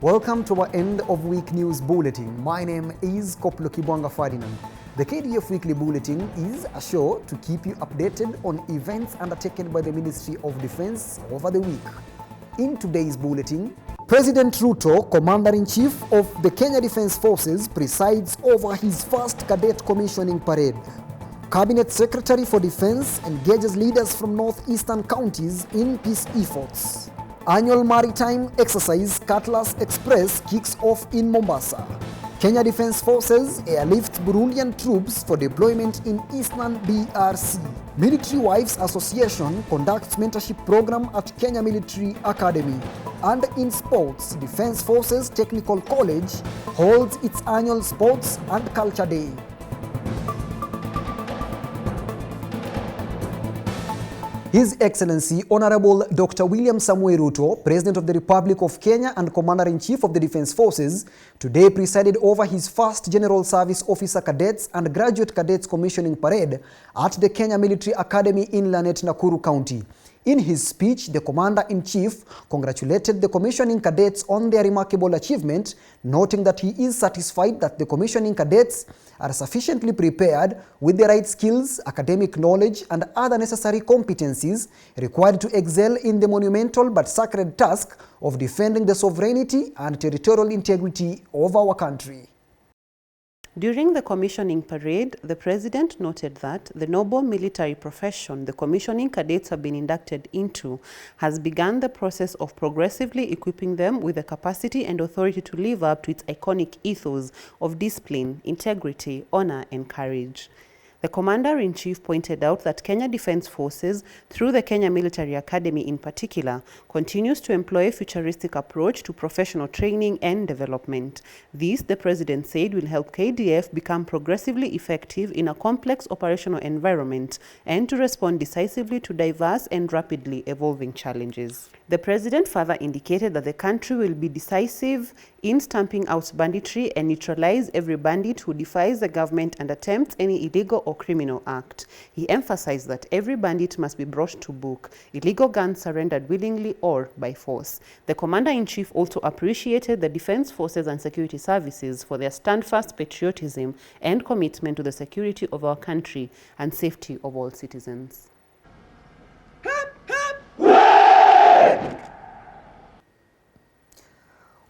Welcome to our end of week news bulletin. My name is Koplo Kibwanga Ferdinand. The KDF Weekly Bulletin is a show to keep you updated on events undertaken by the Ministry of Defense over the week. In today's bulletin, President Ruto, Commander-in-Chief of the Kenya Defense Forces, presides over his first cadet commissioning parade. Cabinet Secretary for Defense engages leaders from Northeastern counties in peace efforts. Annual Maritime exercise Cutlass Express kicks off in Mombasa. Kenya Defense Forces airlifts Burundian troops for deployment in Eastern DRC. Military Wives Association conducts mentorship program at Kenya Military Academy. And in sports, Defense Forces Technical College holds its annual Sports and Culture Day. His Excellency Honorable Dr. William Samoei Ruto, President of the Republic of Kenya and Commander-in-Chief of the Defense Forces, today presided over his first General Service Officer Cadets and Graduate Cadets Commissioning Parade at the Kenya Military Academy in Lanet, Nakuru County. In his speech, the Commander-in-Chief congratulated the commissioning cadets on their remarkable achievement, noting that he is satisfied that the commissioning cadets are sufficiently prepared with the right skills, academic knowledge, and other necessary competencies required to excel in the monumental but sacred task of defending the sovereignty and territorial integrity of our country. During the commissioning parade, the President noted that the noble military profession the commissioning cadets have been inducted into has begun the process of progressively equipping them with the capacity and authority to live up to its iconic ethos of discipline, integrity, honor, and courage. The Commander-in-Chief pointed out that Kenya Defense Forces, through the Kenya Military Academy in particular, continues to employ a futuristic approach to professional training and development. This, the President said, will help KDF become progressively effective in a complex operational environment and to respond decisively to diverse and rapidly evolving challenges. The President further indicated that the country will be decisive in stamping out banditry and neutralize every bandit who defies the government and attempts any illegal or criminal act. He emphasized that every bandit must be brought to book, illegal guns surrendered willingly or by force. The Commander-in-Chief also appreciated the Defense Forces and Security Services for their steadfast patriotism and commitment to the security of our country and safety of all citizens.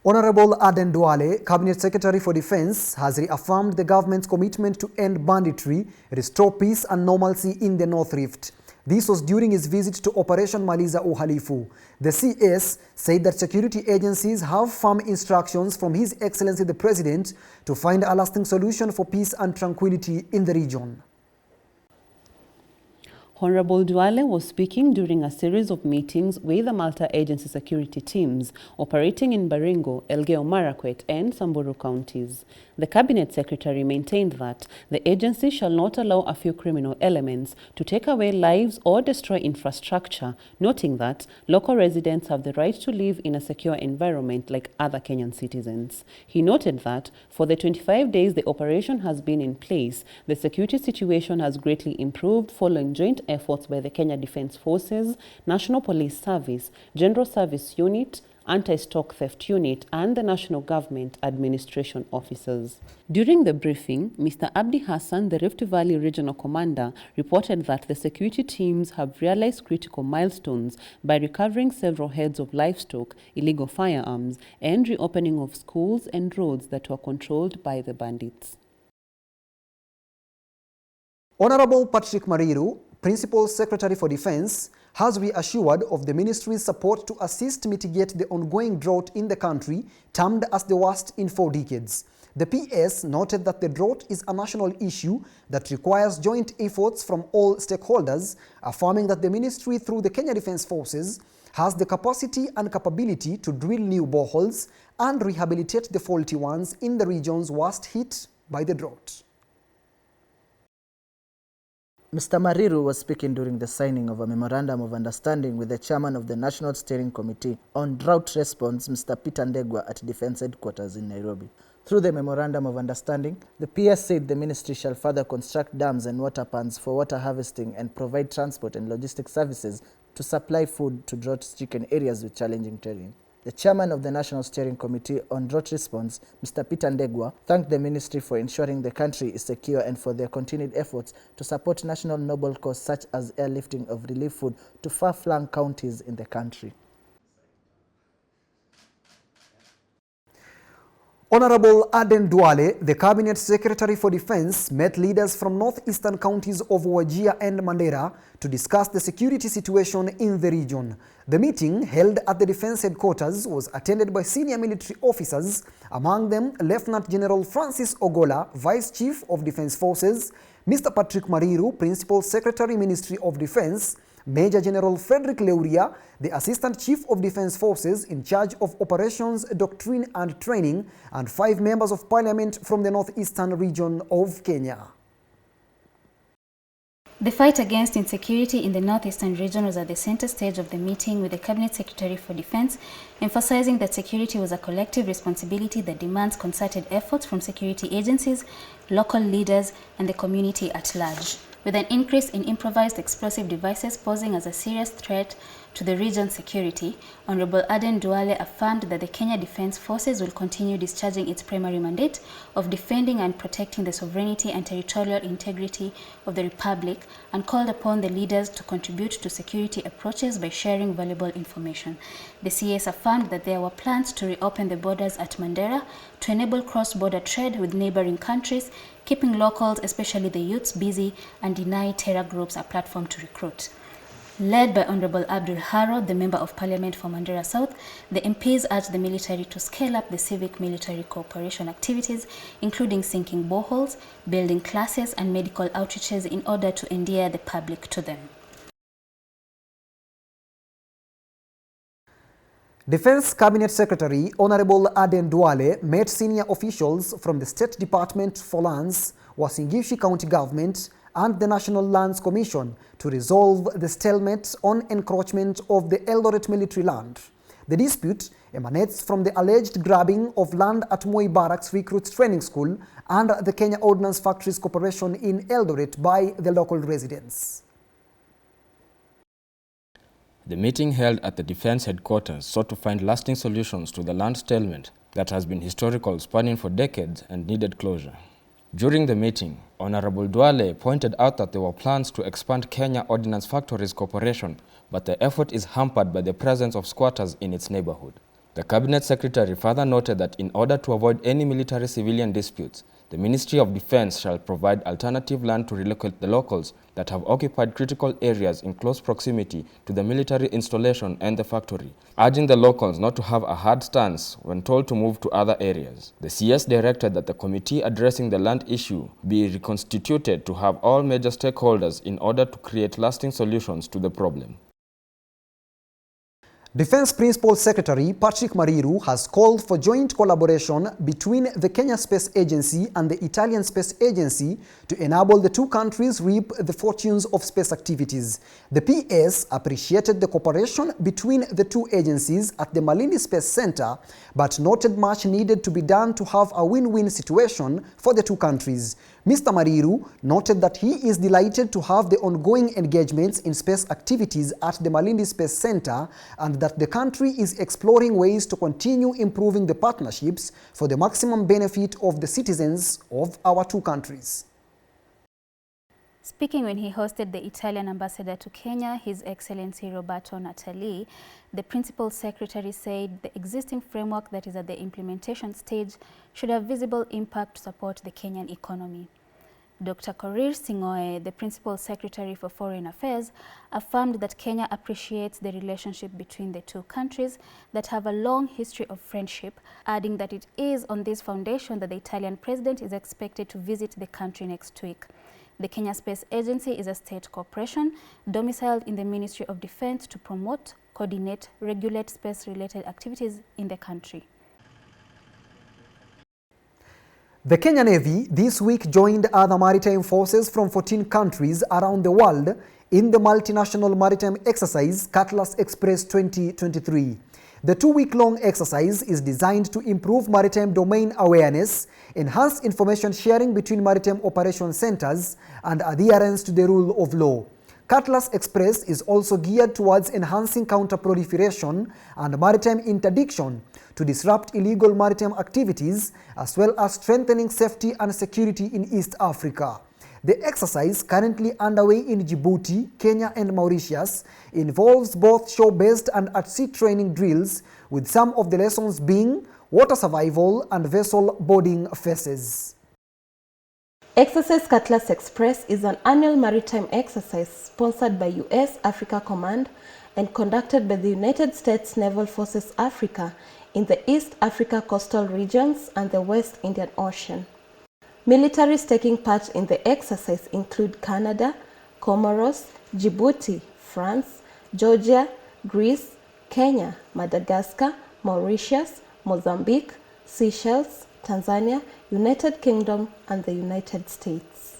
Honorable Aden Duale, Cabinet Secretary for Defense, has reaffirmed the government's commitment to end banditry, restore peace and normalcy in the North Rift. This was during his visit to Operation Maliza Uhalifu. The CS said that security agencies have firm instructions from His Excellency the President to find a lasting solution for peace and tranquility in the region. Honorable Duale was speaking during a series of meetings with the multi-agency security teams operating in Baringo, Elgeyo Marakwet, and Samburu counties. The Cabinet Secretary maintained that the agency shall not allow a few criminal elements to take away lives or destroy infrastructure, noting that local residents have the right to live in a secure environment like other Kenyan citizens. He noted that for the 25 days the operation has been in place, the security situation has greatly improved following joint efforts by the Kenya Defense Forces, National Police Service, General Service Unit, Anti-Stock Theft Unit, and the National Government Administration officers. During the briefing, Mr. Abdi Hassan, the Rift Valley Regional Commander, reported that the security teams have realized critical milestones by recovering several heads of livestock, illegal firearms, and reopening of schools and roads that were controlled by the bandits. Honorable Patrick Mariru, Principal Secretary for Defense, has reassured of the ministry's support to assist mitigate the ongoing drought in the country, termed as the worst in 4 decades. The PS noted that the drought is a national issue that requires joint efforts from all stakeholders, affirming that the ministry, through the Kenya Defense Forces, has the capacity and capability to drill new boreholes and rehabilitate the faulty ones in the regions worst hit by the drought. Mr. Mariru was speaking during the signing of a memorandum of understanding with the chairman of the National Steering Committee on Drought Response, Mr. Peter Ndegwa, at Defense Headquarters in Nairobi. Through the memorandum of understanding, the PS said the ministry shall further construct dams and water ponds for water harvesting and provide transport and logistic services to supply food to drought-stricken areas with challenging terrain. The chairman of the National Steering Committee on Drought Response, Mr. Peter Ndegwa, thanked the ministry for ensuring the country is secure and for their continued efforts to support national noble cause such as airlifting of relief food to far-flung counties in the country. Honorable Aden Duale, the Cabinet Secretary for Defense, met leaders from northeastern counties of Wajir and Mandera to discuss the security situation in the region. The meeting, held at the Defense Headquarters, was attended by senior military officers, among them Lieutenant General Francis Ogola, Vice Chief of Defense Forces, Mr. Patrick Mariru, Principal Secretary, Ministry of Defense, Major General Frederick Leuria, the Assistant Chief of Defense Forces in charge of Operations, Doctrine and Training, and 5 members of Parliament from the Northeastern region of Kenya. The fight against insecurity in the Northeastern region was at the center stage of the meeting, with the Cabinet Secretary for Defense emphasizing that security was a collective responsibility that demands concerted efforts from security agencies, local leaders, and the community at large. With an increase in improvised explosive devices posing as a serious threat to the region's security, Honorable Aden Duale affirmed that the Kenya Defense Forces will continue discharging its primary mandate of defending and protecting the sovereignty and territorial integrity of the Republic, and called upon the leaders to contribute to security approaches by sharing valuable information. The CS affirmed that there were plans to reopen the borders at Mandera to enable cross-border trade with neighboring countries, keeping locals, especially the youths, busy, and deny terror groups a platform to recruit. Led by Honorable Abdul Haro, the Member of Parliament for Mandera South, the MPs urged the military to scale up the civic-military cooperation activities, including sinking boreholes, building classes, and medical outreaches in order to endear the public to them. Defense Cabinet Secretary Honorable Aden Duale met senior officials from the State Department for Lands, Uasin Gishu County Government, and the National Lands Commission to resolve the stalemate on encroachment of the Eldoret military land. The dispute emanates from the alleged grabbing of land at Moi Barracks Recruits Training School and the Kenya Ordnance Factories Corporation in Eldoret by the local residents. The meeting held at the Defense Headquarters sought to find lasting solutions to the land stalemate that has been historical, spanning for decades, and needed closure. During the meeting, Honorable Duale pointed out that there were plans to expand Kenya Ordnance Factories Corporation, but the effort is hampered by the presence of squatters in its neighborhood. The Cabinet Secretary further noted that in order to avoid any military-civilian disputes, the Ministry of Defense shall provide alternative land to relocate the locals that have occupied critical areas in close proximity to the military installation and the factory, urging the locals not to have a hard stance when told to move to other areas. The CS directed that the committee addressing the land issue be reconstituted to have all major stakeholders in order to create lasting solutions to the problem. Defense Principal Secretary Patrick Mariru has called for joint collaboration between the Kenya Space Agency and the Italian Space Agency to enable the two countries reap the fortunes of space activities. The PS appreciated the cooperation between the two agencies at the Malindi Space Center, but noted much needed to be done to have a win-win situation for the two countries. Mr. Mariru noted that he is delighted to have the ongoing engagements in space activities at the Malindi Space Center, and that the country is exploring ways to continue improving the partnerships for the maximum benefit of the citizens of our two countries. Speaking when he hosted the Italian ambassador to Kenya, His Excellency Roberto Natali, the Principal Secretary said the existing framework that is at the implementation stage should have visible impact to support the Kenyan economy. Dr. Korir Singoe, the Principal Secretary for Foreign Affairs, affirmed that Kenya appreciates the relationship between the two countries that have a long history of friendship, adding that it is on this foundation that the Italian president is expected to visit the country next week. The Kenya Space Agency is a state corporation domiciled in the Ministry of Defense to promote, coordinate, regulate space-related activities in the country. The Kenya Navy this week joined other maritime forces from 14 countries around the world in the multinational maritime exercise Cutlass Express 2023. The two-week-long exercise is designed to improve maritime domain awareness, enhance information sharing between maritime operation centers, and adherence to the rule of law. Cutlass Express is also geared towards enhancing counter-proliferation and maritime interdiction to disrupt illegal maritime activities, as well as strengthening safety and security in East Africa. The exercise, currently underway in Djibouti, Kenya and Mauritius, involves both shore-based and at-sea training drills, with some of the lessons being water survival and vessel boarding phases. Exercise Cutlass Express is an annual maritime exercise sponsored by U.S. Africa Command and conducted by the United States Naval Forces Africa in the East Africa coastal regions and the West Indian Ocean. Militaries taking part in the exercise include Canada, Comoros, Djibouti, France, Georgia, Greece, Kenya, Madagascar, Mauritius, Mozambique, Seychelles, Tanzania, United Kingdom, and the United States.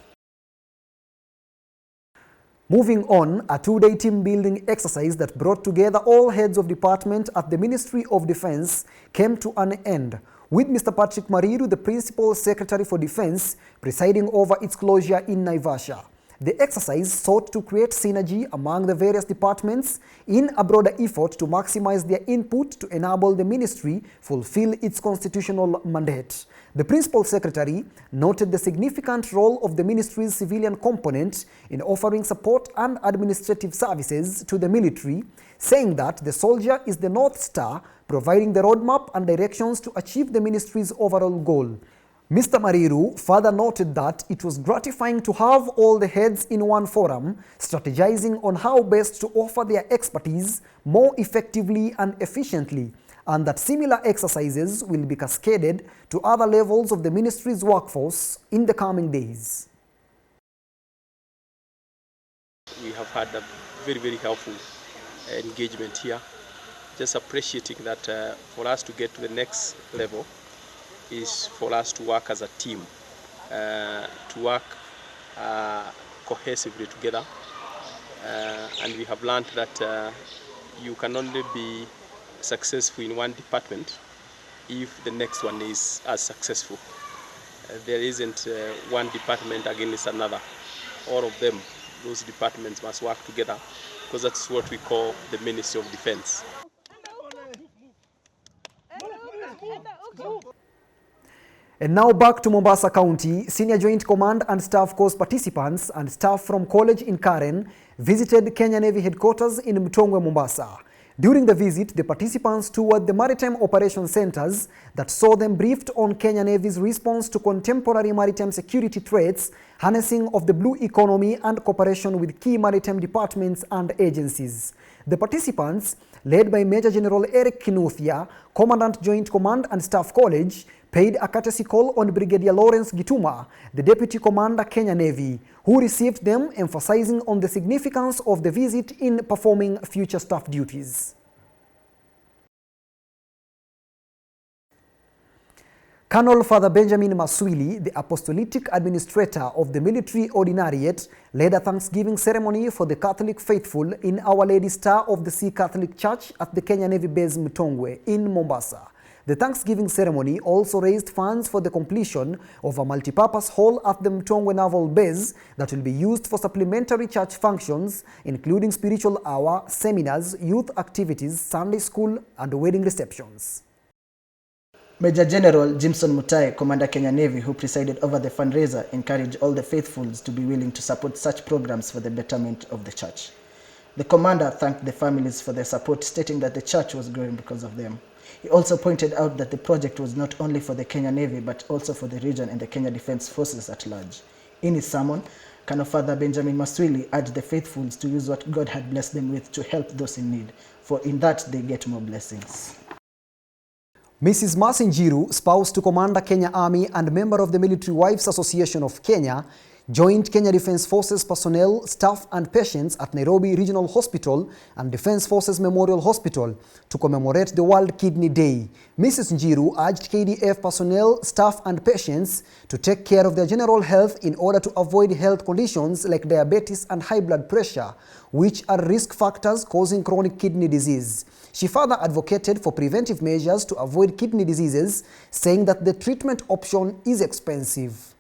Moving on, a two-day team-building exercise that brought together all heads of department at the Ministry of Defense came to an end, with Mr. Patrick Mariru, the Principal Secretary for Defense, presiding over its closure in Naivasha. The exercise sought to create synergy among the various departments in a broader effort to maximize their input to enable the ministry fulfill its constitutional mandate. The Principal Secretary noted the significant role of the ministry's civilian component in offering support and administrative services to the military, saying that the soldier is the North Star, providing the roadmap and directions to achieve the ministry's overall goal. Mr. Mariru further noted that it was gratifying to have all the heads in one forum, strategizing on how best to offer their expertise more effectively and efficiently, and that similar exercises will be cascaded to other levels of the ministry's workforce in the coming days. We have had a very, very helpful engagement here. Just appreciating that for us to get to the next level is for us to work as a team, to work cohesively together. And we have learned that you can only be successful in one department if the next one is as successful. There isn't one department against another. All of them, those departments must work together, because that's what we call the Ministry of Defense. And now back to Mombasa County. Senior Joint Command and Staff Course participants and staff from college in Karen visited Kenya Navy headquarters in Mtongwe, Mombasa. During the visit, the participants toured the maritime operation centers that saw them briefed on Kenya Navy's response to contemporary maritime security threats, harnessing of the blue economy and cooperation with key maritime departments and agencies. The participants, led by Major General Eric Kinuthia, Commandant Joint Command and Staff College, paid a courtesy call on Brigadier Lawrence Gituma, the Deputy Commander Kenya Navy, who received them, emphasizing on the significance of the visit in performing future staff duties. Colonel Father Benjamin Maswili, the Apostolic Administrator of the Military Ordinariate, led a Thanksgiving ceremony for the Catholic faithful in Our Lady Star of the Sea Catholic Church at the Kenya Navy Base Mtongwe in Mombasa. The Thanksgiving ceremony also raised funds for the completion of a multipurpose hall at the Mtongwe Naval Base that will be used for supplementary church functions, including spiritual hour, seminars, youth activities, Sunday school, and wedding receptions. Major General Jimson Mutai, Commander Kenya Navy, who presided over the fundraiser, encouraged all the faithfuls to be willing to support such programs for the betterment of the church. The commander thanked the families for their support, stating that the church was growing because of them. He also pointed out that the project was not only for the Kenya Navy, but also for the region and the Kenya Defence Forces at large. In his sermon, Colonel Father Benjamin Maswili urged the faithfuls to use what God had blessed them with to help those in need, for in that they get more blessings. Mrs. Masinjiru, spouse to Commander Kenya Army and member of the Military Wives Association of Kenya, joined Kenya Defence Forces personnel, staff and patients at Nairobi Regional Hospital and Defence Forces Memorial Hospital to commemorate the World Kidney Day. Mrs. Njiru urged KDF personnel, staff and patients to take care of their general health in order to avoid health conditions like diabetes and high blood pressure, which are risk factors causing chronic kidney disease. She further advocated for preventive measures to avoid kidney diseases, saying that the treatment option is expensive.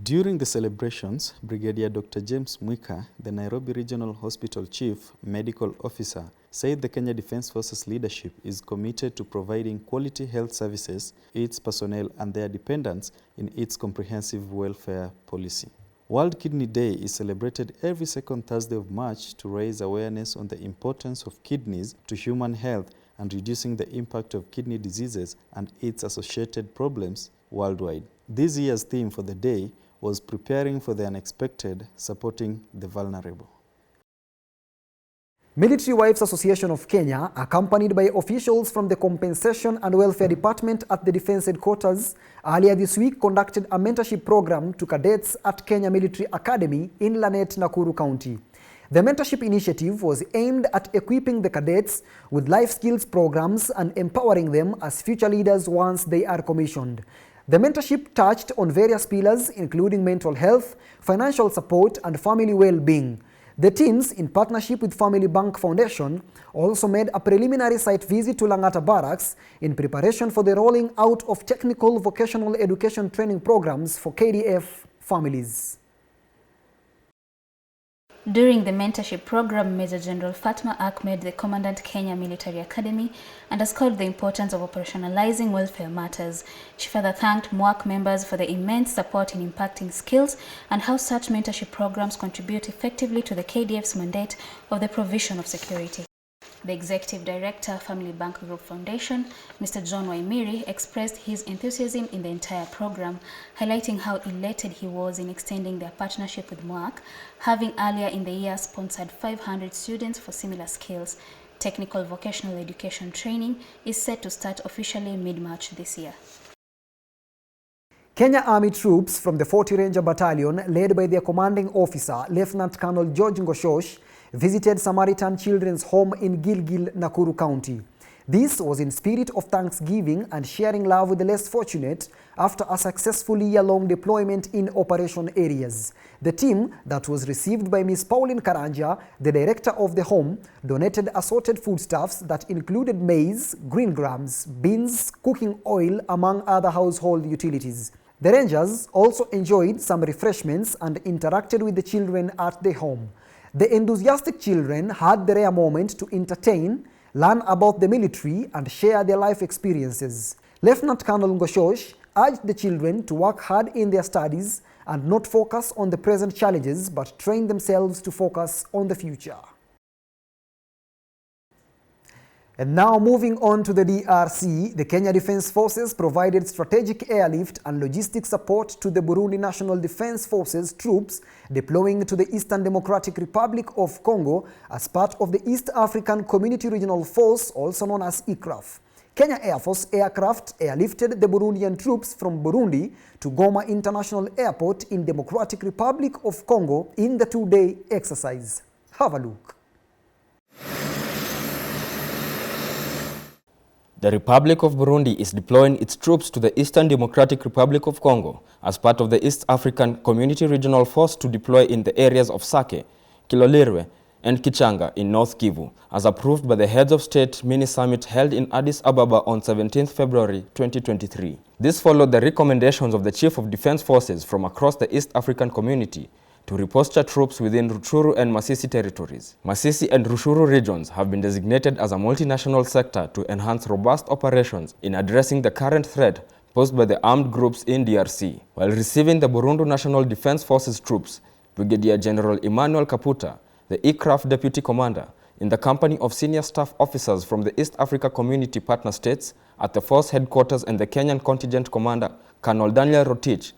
During the celebrations, Brigadier Dr. James Mwika, the Nairobi Regional Hospital Chief Medical Officer, said the Kenya Defence Forces leadership is committed to providing quality health services to its personnel and their dependents in its comprehensive welfare policy. World Kidney Day is celebrated every second Thursday of March to raise awareness on the importance of kidneys to human health and reducing the impact of kidney diseases and its associated problems worldwide. This year's theme for the day was preparing for the unexpected, supporting the vulnerable. Military Wives Association of Kenya, accompanied by officials from the Compensation and Welfare Department at the Defence Headquarters, earlier this week conducted a mentorship program to cadets at Kenya Military Academy in Lanet, Nakuru County. The mentorship initiative was aimed at equipping the cadets with life skills programs and empowering them as future leaders once they are commissioned. The mentorship touched on various pillars including mental health, financial support and family well-being. The teams, in partnership with Family Bank Foundation, also made a preliminary site visit to Langata Barracks in preparation for the rolling out of technical vocational education training programs for KDF families. During the mentorship program, Major General Fatma Ahmed, the Commandant Kenya Military Academy, underscored the importance of operationalizing welfare matters. She further thanked MWAC members for the immense support in impacting skills and how such mentorship programs contribute effectively to the KDF's mandate of the provision of security. The Executive Director, Family Bank Group Foundation, Mr. John Waimiri, expressed his enthusiasm in the entire program, highlighting how elated he was in extending their partnership with MWAC, having earlier in the year sponsored 500 students for similar skills. Technical vocational education training is set to start officially mid-March this year. Kenya Army troops from the 40 Ranger Battalion, led by their commanding officer, Lieutenant Colonel George Ngoshosh, visited Maritime Children's Home in Gilgil, Nakuru County. This was in spirit of thanksgiving and sharing love with the less fortunate after a successful year-long deployment in operation areas. The team that was received by Ms. Pauline Karanja, the director of the home, donated assorted foodstuffs that included maize, green grams, beans, cooking oil, among other household utilities. The Rangers also enjoyed some refreshments and interacted with the children at the home. The enthusiastic children had the rare moment to entertain, learn about the military, and share their life experiences. Lieutenant Colonel Ngoshosh urged the children to work hard in their studies and not focus on the present challenges, but train themselves to focus on the future. And now moving on to the DRC, the Kenya Defence Forces provided strategic airlift and logistic support to the Burundi National Defence Forces troops deploying to the Eastern Democratic Republic of Congo as part of the East African Community Regional Force, also known as ECRAF. Kenya Air Force aircraft airlifted the Burundian troops from Burundi to Goma International Airport in Democratic Republic of Congo in the two-day exercise. Have a look. The Republic of Burundi is deploying its troops to the Eastern Democratic Republic of Congo as part of the East African Community Regional Force to deploy in the areas of Sake, Kilolirwe, and Kichanga in North Kivu, as approved by the Heads of State mini-summit held in Addis Ababa on 17 February 2023. This followed the recommendations of the Chief of Defense Forces from across the East African community to reposture troops within Rutshuru and Masisi territories. Masisi and Rutshuru regions have been designated as a multinational sector to enhance robust operations in addressing the current threat posed by the armed groups in DRC. While receiving the Burundi National Defense Forces troops, Brigadier General Emmanuel Kaputa, the ECRAF Deputy Commander, in the company of senior staff officers from the East Africa Community Partner States at the Force Headquarters and the Kenyan Contingent Commander, Colonel Daniel Rotich,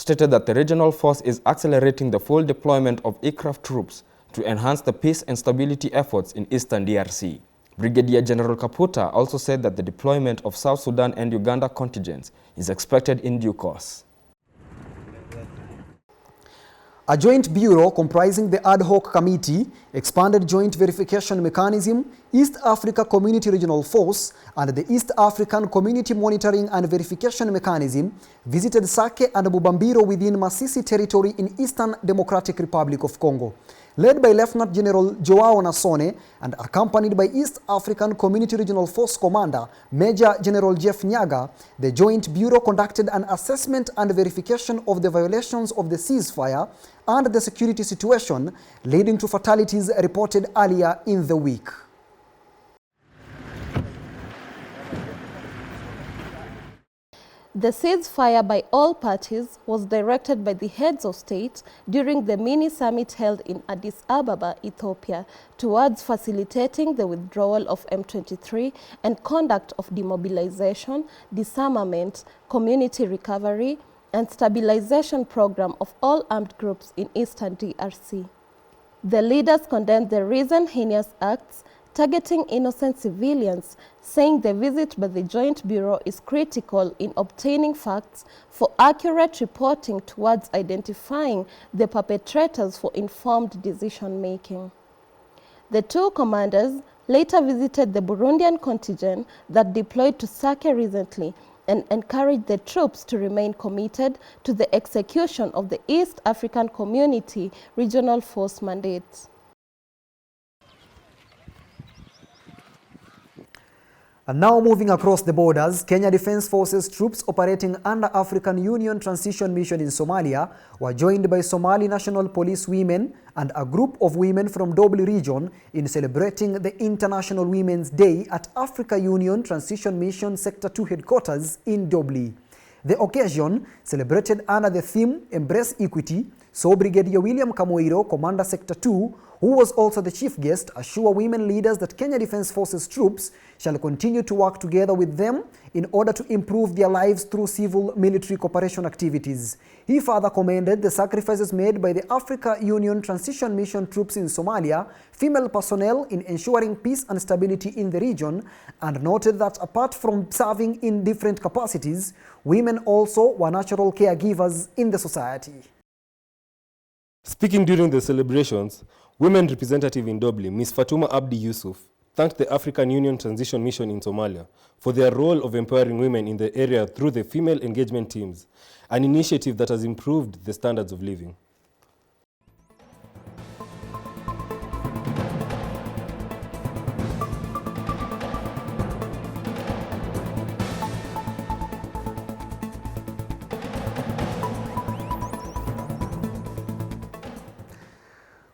stated that the regional force is accelerating the full deployment of ECRAF troops to enhance the peace and stability efforts in eastern DRC. Brigadier General Kaputa also said that the deployment of South Sudan and Uganda contingents is expected in due course. A joint bureau comprising the ad hoc committee, expanded joint verification mechanism, East Africa Community Regional Force, and the East African Community Monitoring and Verification Mechanism visited Sake and Bubambiro within Masisi territory in Eastern Democratic Republic of Congo. Led by Lieutenant General Joao Nasone and accompanied by East African Community Regional Force Commander Major General Jeff Nyaga, the Joint Bureau conducted an assessment and verification of the violations of the ceasefire and the security situation, leading to fatalities reported earlier in the week. The ceasefire by all parties was directed by the heads of state during the mini-summit held in Addis Ababa, Ethiopia, towards facilitating the withdrawal of M23 and conduct of demobilization, disarmament, community recovery, and stabilization program of all armed groups in eastern DRC. The leaders condemned the recent heinous acts targeting innocent civilians, saying the visit by the Joint Bureau is critical in obtaining facts for accurate reporting towards identifying the perpetrators for informed decision-making. The two commanders later visited the Burundian contingent that deployed to Sake recently and encouraged the troops to remain committed to the execution of the East African Community Regional Force mandates. And now moving across the borders, Kenya Defence Forces troops operating under African Union Transition Mission in Somalia were joined by Somali National Police women and a group of women from Dobli region in celebrating the International Women's Day at Africa Union Transition Mission Sector 2 headquarters in Dobli. The occasion, celebrated under the theme Embrace Equity, saw Brigadier William Kamoiro, Commander Sector 2, who was also the chief guest, assure women leaders that Kenya Defence Forces troops shall continue to work together with them in order to improve their lives through civil-military cooperation activities. He further commended the sacrifices made by the Africa Union Transition Mission troops in Somalia, female personnel in ensuring peace and stability in the region, and noted that apart from serving in different capacities, women also were natural caregivers in the society. Speaking during the celebrations, Women representative in Dobli, Ms. Fatuma Abdi Yusuf, thanked the African Union Transition Mission in Somalia for their role of empowering women in the area through the female engagement teams, an initiative that has improved the standards of living.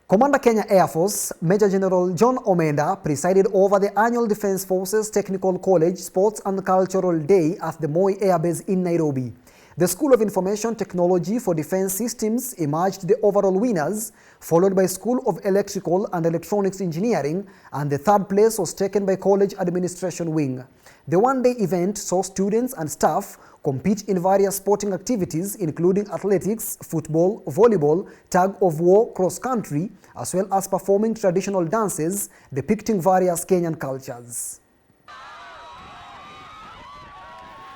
Commander Kenya Air Force, Major General John Omenda presided over the annual Defence Forces Technical College Sports and Cultural Day at the Moi Air Base in Nairobi. The School of Information Technology for Defence Systems emerged the overall winners, followed by School of Electrical and Electronics Engineering, and the third place was taken by College Administration Wing. The one-day event saw students and staff compete in various sporting activities including athletics, football, volleyball, tug-of-war, cross-country, as well as performing traditional dances depicting various Kenyan cultures.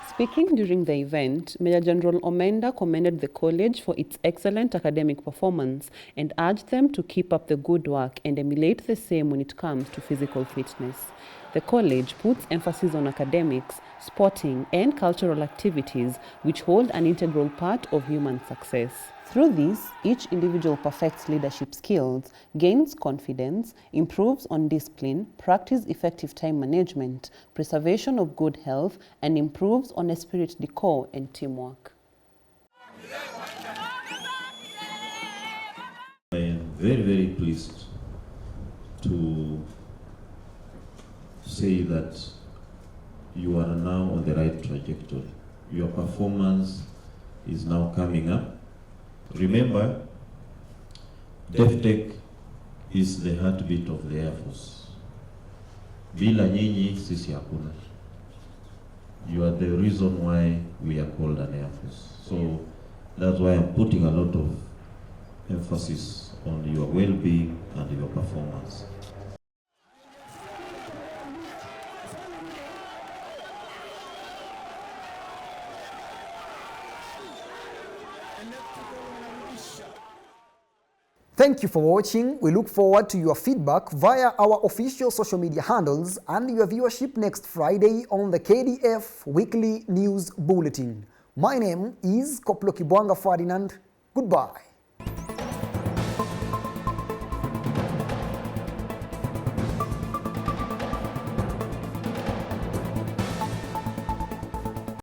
Speaking during the event, Major General Omenda commended the college for its excellent academic performance and urged them to keep up the good work and emulate the same when it comes to physical fitness. The college puts emphasis on academics, sporting, and cultural activities which hold an integral part of human success. Through this, each individual perfects leadership skills, gains confidence, improves on discipline, practices effective time management, preservation of good health, and improves on esprit de corps and teamwork. I am very, very pleased to say that you are now on the right trajectory. Your performance is now coming up. Remember, DefTech is the heartbeat of the Air Force. Bila nyinyi sisi hakuna. You are the reason why we are called an Air Force. So that's why I'm putting a lot of emphasis on your well-being and your performance. Thank you for watching. We look forward to your feedback via our official social media handles and your viewership next Friday on the KDF Weekly News Bulletin. My name is Koplo Kibwanga Ferdinand. Goodbye.